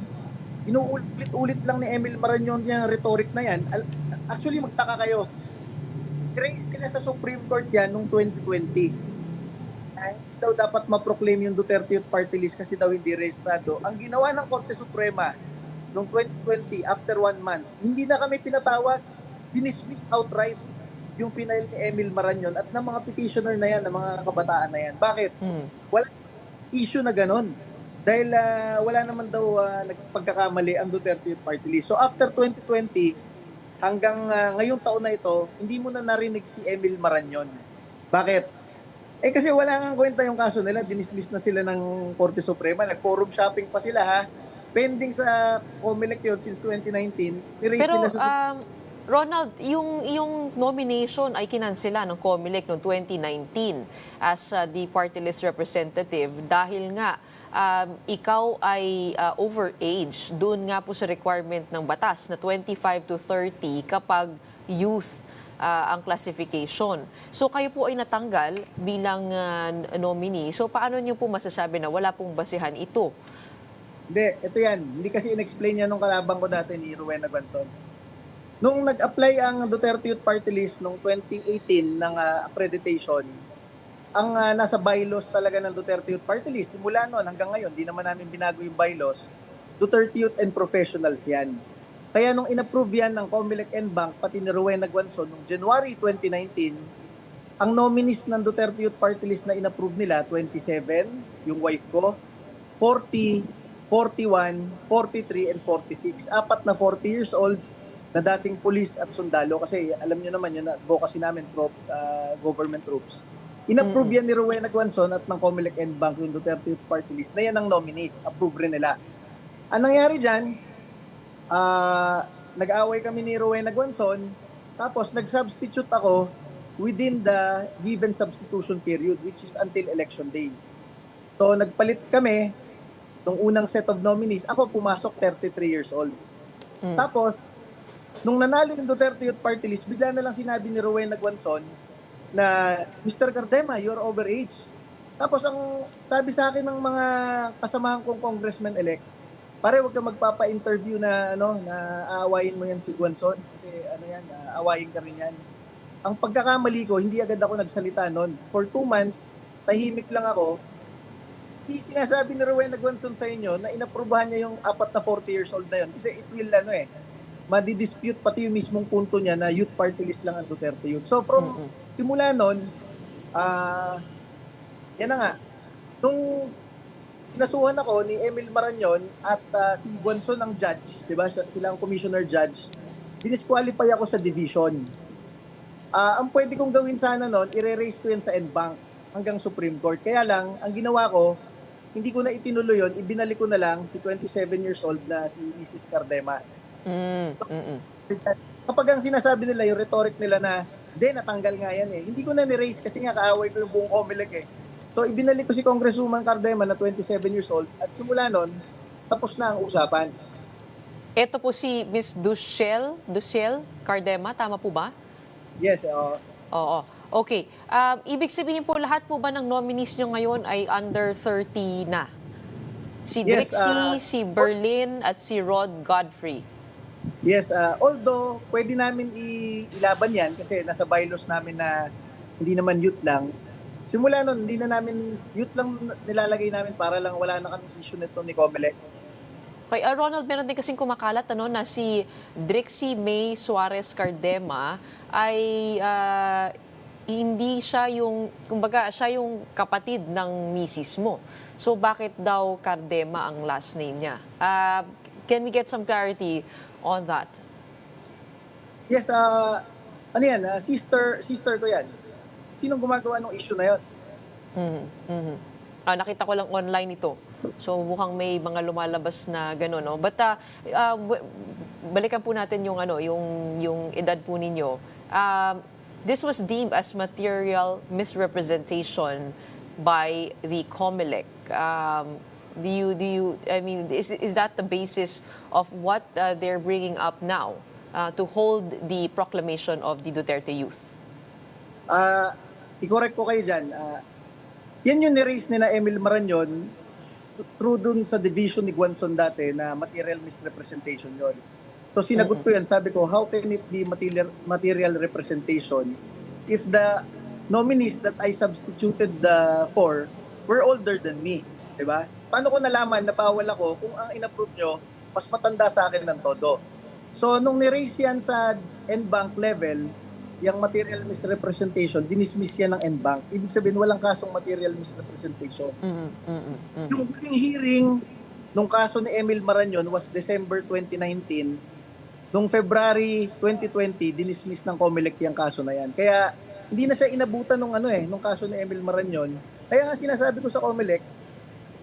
inuulit-ulit lang ni Emil Marañon yung rhetoric na yan. Actually, magtaka kayo. Raise nila sa Supreme Court yan noong 2020. Hindi daw dapat ma-proclaim yung Duterte Youth Party List kasi daw hindi rehistrado. Ang ginawa ng Korte Suprema noong 2020, after 1 month, hindi na kami pinatawag, dinismiss outright yung pinail ni Emil Marañon at ng mga petitioner na yan, ng mga kabataan na yan. Bakit? Wala issue na ganon. Dahil wala naman daw nagpagkakamali ang Duterte Youth Party List. So after 2020, hanggang ngayong taon na ito, hindi mo na narinig si Emil Marañon. Bakit? Kasi wala nga kwenta yung kaso nila, dinismiss na sila ng Korte Suprema, nag-forum shopping pa sila ha. Pending sa COMELEC yun since 2019, niraise nila sa Ronald, yung nomination ay kinansela ng COMELEC noong 2019 as the party list representative dahil nga ikaw ay overage. Doon nga po sa requirement ng batas na 25 to 30 kapag youth ang classification. So kayo po ay natanggal bilang nominee. So paano niyo po masasabi na wala pong basihan ito? Hindi, ito yan. Hindi kasi in-explain yan nung kalabang ko dati ni Rowena Guanzon. Nung nag-apply ang Duterte Youth Party List noong 2018 ng accreditation, ang nasa bylaws talaga ng Duterte Youth Party List, simula noon hanggang ngayon, di naman namin binago yung bylaws, Duterte Youth and Professionals yan. Kaya nung inapprove yan ng COMELEC and Bank, pati ni Rowena Guanzon, noong January 2019, ang nominees ng Duterte Youth Party List na inapprove nila, 27, yung wife ko, 40, 41, 43, and 46. Apat na 40 years old na dating pulis at sundalo. Kasi alam niyo naman, yan advocacy namin from government troops. Inapprove yan ni Rowena Guanzon at ng COMELEC and Bank yung Duterte Youth Party List na yan ang nominees. Approve rin nila. Ang nangyari dyan, nag-away kami ni Rowena Guanzon, tapos nag-substitute ako within the given substitution period, which is until election day. So nagpalit kami nung unang set of nominees. Ako pumasok 33 years old. Tapos, nung nanalo yung Duterte Youth Party List, bigla na lang sinabi ni Rowena Guanzon na, Mr. Cardema, you're overage. Tapos ang sabi sa akin ng mga kasamahan kong congressman-elect, pare, wag ka magpapa-interview na aawayin mo yan si Guanzon kasi aawayin ka rin yan. Ang pagkakamali ko, hindi agad ako nagsalita noon. For 2 months, tahimik lang ako. Sinasabi ni Rowena Guanzon sa inyo na inaprubahan niya yung apat na 40 years old na yun kasi it will madidispute pati yung mismong punto niya na youth party list lang ang Duterte Youth. So from simula nun, yan na nga, nung kinasuhan ako ni Emil Marañon at si Guanzon ang judge, di ba? Sila ang commissioner judge, dinisqualify ako sa division. Ang pwede kong gawin sana nun, i-raise ko yan sa NBank hanggang Supreme Court. Kaya lang, ang ginawa ko, hindi ko na itinuloy yun, ibinalik ko na lang si 27 years old na si Mrs. Cardema. Kapag ang sinasabi nila, yung rhetoric nila na, natanggal nga yan hindi ko na ni-raise kasi nga kaaway ko yung buong COMELEC So, ibinalik ko si Congresswoman Cardema na 27 years old at simula nun, tapos na ang usapan. Ito po si Miss Duciel Cardema, tama po ba? Yes, Oo. Okay. Ibig sabihin po, lahat po ba ng nominees nyo ngayon ay under 30 na? Si Yes, Drixie, si Berlin, at si Rod Godfrey. Yes, although pwede namin ilaban yan kasi nasa bylaws namin na hindi naman youth lang. Simula nun, hindi na namin, youth lang nilalagay namin para lang wala na kami issue nito ni COMELEC. Okay, Ronald, meron din kasing kumakalat na si Drixie May Suarez Cardema ay hindi siya yung, kumbaga, siya yung kapatid ng misis mo. So bakit daw Cardema ang last name niya? Can we get some clarity on that? Yes, sister ko yan. Sinong gumagawa ng issue na yun? Nakita ko lang online ito. So mukhang may mga lumalabas na gano'n, no? But balikan po natin yung yung edad po ninyo. This was deemed as material misrepresentation by the COMELEC. Is that the basis of what they're bringing up now to hold the proclamation of the Duterte Youth? I-correct ko kayo dyan. Yan yung ni-raise ni na Emil Marañon through dun sa division ni Guanzon dati na material misrepresentation yon. So sinagot ko yan, sabi ko, how can it be material representation if the nominees that I substituted for were older than me? Diba? Paano ko nalaman na bawal ako kung ang in-approve nyo mas matanda sa akin ng todo? So nung ni-raise yan sa NBank level, yung material misrepresentation, dinismiss yan ng NBank. Ibig sabihin, walang kasong material misrepresentation. Yung huling hearing nung kaso ni Emil Marañon was December 2019. Nung February 2020, dinismiss ng COMELEC yung kaso na yan. Kaya hindi na siya inabutan nung nung kaso ni Emil Marañon. Kaya nga sinasabi ko sa COMELEC,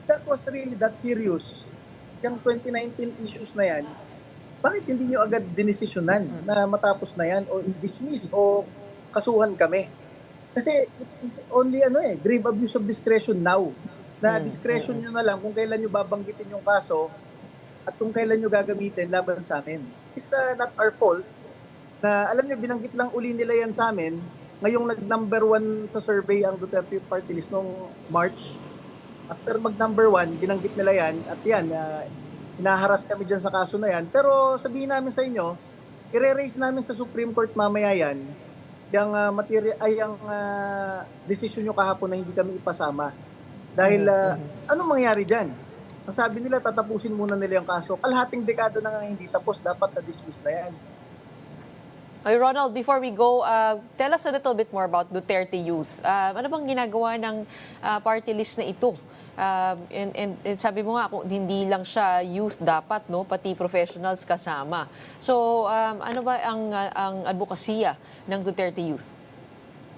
that was really that serious. Yung 2019 issues na yan, bakit hindi nyo agad dinesisyonan na matapos na yan o i-dismiss o kasuhan kami? Kasi it's only grave abuse of discretion now. Na discretion nyo na lang kung kailan nyo babanggitin yung kaso at kung kailan nyo gagamitin laban sa amin. It's not our fault na alam nyo, binanggit lang uli nila yan sa amin ngayong nag-number 1 sa survey ang Duterte Youth Party List noong March. After mag-number 1, binanggit nila yan at yan, hinaharas kami dyan sa kaso na yan. Pero sabihin namin sa inyo, i-raise namin sa Supreme Court mamaya yan, yung decision nyo kahapon na hindi kami ipasama. Dahil anong mangyari dyan? Ang sabi nila, tatapusin muna nila yung kaso. Kalahating dekada na nga hindi tapos, dapat na-dismiss na yan. Hey, Ronald, before we go, tell us a little bit more about Duterte Youth. Ano bang ginagawa ng party list na ito? And sabi mo nga, kung hindi lang siya youth dapat, no, pati professionals kasama. So, ano ba ang advokasya ng Duterte Youth?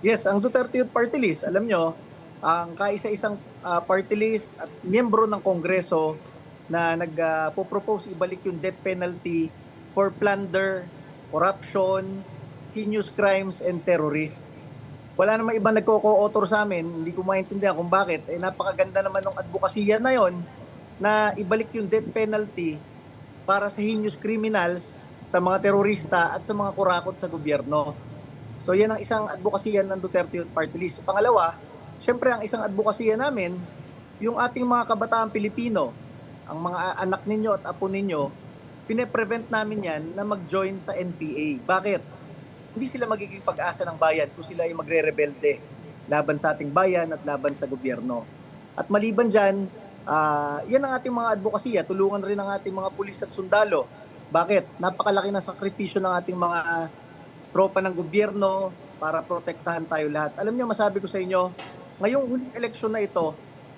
Yes, ang Duterte Youth Party List, alam nyo, ang kaisa-isang party list at miyembro ng Kongreso na nagpo-propose ibalik yung death penalty for plunder, corruption, heinous crimes, and terrorists. Wala namang ibang nagko-co-author sa amin, hindi ko maintindihan kung bakit. Napakaganda naman ng advokasya na yon na ibalik yung death penalty para sa heinous criminals, sa mga terorista at sa mga kurakot sa gobyerno. So yan ang isang advokasya ng Duterte Youth Party List. Pangalawa, syempre ang isang advokasya namin, yung ating mga kabataang Pilipino, ang mga anak ninyo at apo ninyo, pine-prevent namin yan na mag-join sa NPA. Bakit? Hindi sila magiging pag-asa ng bayan kung sila ay magre-rebelde laban sa ating bayan at laban sa gobyerno. At maliban dyan, yan ang ating mga advokasya. Tulungan rin ang ating mga pulis at sundalo. Bakit? Napakalaki na sakripisyo ng ating mga tropa ng gobyerno para protektahan tayo lahat. Alam niyo, masabi ko sa inyo, ngayong huling eleksyon na ito,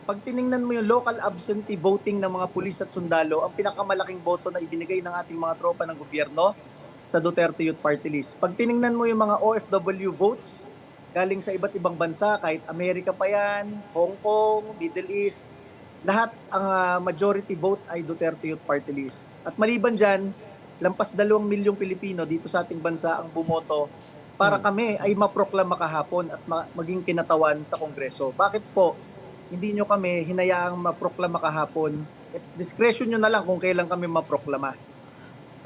pag tiningnan mo yung local absentee voting ng mga pulis at sundalo, ang pinakamalaking boto na ibinigay ng ating mga tropa ng gobyerno sa Duterte Youth Party List. Pag tiningnan mo yung mga OFW votes, galing sa iba't ibang bansa, kahit Amerika pa yan, Hong Kong, Middle East, lahat ang majority vote ay Duterte Youth Party List. At maliban dyan, lampas 2 milyong Pilipino dito sa ating bansa ang bumoto para kami ay maproklama kahapon at maging kinatawan sa Kongreso. Bakit po hindi nyo kami hinayaang maproklama kahapon? At discretion nyo na lang kung kailan kami maproklama.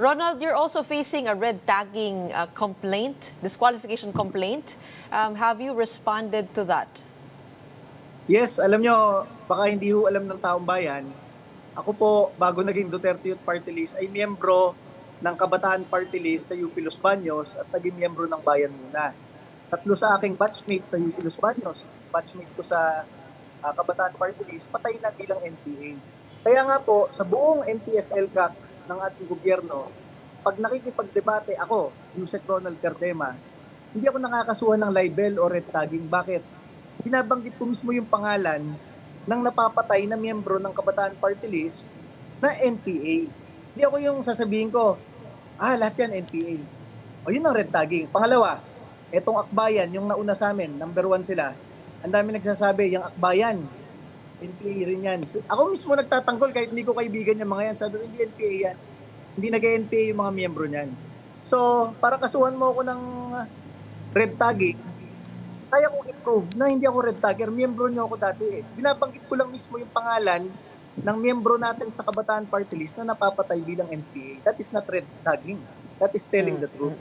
Ronald, you're also facing a red tagging complaint, disqualification complaint. Have you responded to that? Yes, alam nyo, baka hindi ho alam ng taong bayan, ako po, bago naging Duterte Youth Party List, ay miyembro ng Kabataan Party List sa UP Los Baños at naging miyembro ng Bayan Muna. 3 sa aking batchmate sa UP Los Baños, batchmate ko sa Kabataan Party List, patay na bilang NPA. Kaya nga po, sa buong NTF-LCAC ng ating gobyerno, pag nakikipagdebate ako, Yusek Ronald Cardema, hindi ako nakakasuhan ng libel o red tagging. Bakit? Binabanggit ko mismo yung pangalan ng napapatay na miyembro ng Kabataan Party List na NPA. Hindi ako yung sasabihin ko, lahat yan NPA. O yun ang red tagging. Pangalawa, etong Akbayan, yung nauna sa amin, number 1 sila, ang dami nagsasabi, yung Akbayan, NPA rin yan. Ako mismo nagtatanggol kahit hindi ko kaibigan yung mga yan. Sabi ko, hindi NPA yan. Hindi nag-NPA yung mga miyembro niyan. So, para kasuhan mo ako ng red tagging, kaya kong i-prove na hindi ako red tagger. Miyembro niyo ako dati. Binabanggit ko lang mismo yung pangalan ng miyembro natin sa Kabataan Party List na napapatay bilang NPA. That is not red tagging. That is telling the truth.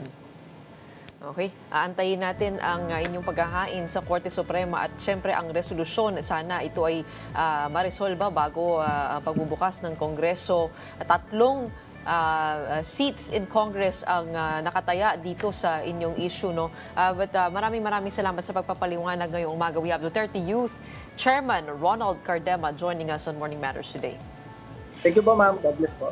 Okay, aantayin natin ang inyong paghahain sa Korte Suprema at syempre ang resolusyon, sana ito ay maresolba bago ang pagbubukas ng Kongreso. 3 seats in Congress ang nakataya dito sa inyong issue, no? But maraming salamat sa pagpapaliwanag ngayong umaga. We have Duterte Youth Chairman Ronald Cardema joining us on Morning Matters today. Thank you po, ma'am. God bless po.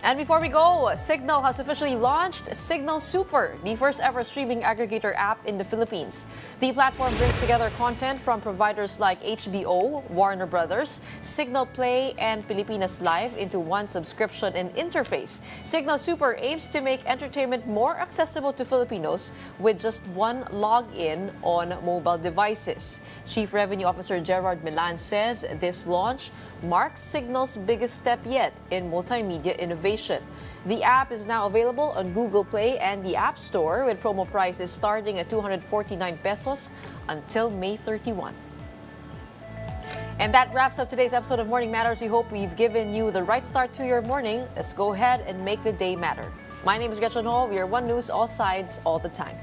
And before we go, Signal has officially launched Signal Super, the first ever streaming aggregator app in the Philippines. The platform brings together content from providers like HBO, Warner Brothers, Signal Play, and Pilipinas Live into one subscription and interface. Signal Super aims to make entertainment more accessible to Filipinos with just one login on mobile devices. Chief Revenue Officer Gerard Milan says this launch marks Signal's biggest step yet in multimedia innovation. The app is now available on Google Play and the App Store with promo prices starting at 249 pesos until May 31. And that wraps up today's episode of Morning Matters. We hope we've given you the right start to your morning. Let's go ahead and make the day matter. My name is Gretchen Ho. We are One News, all sides, all the time.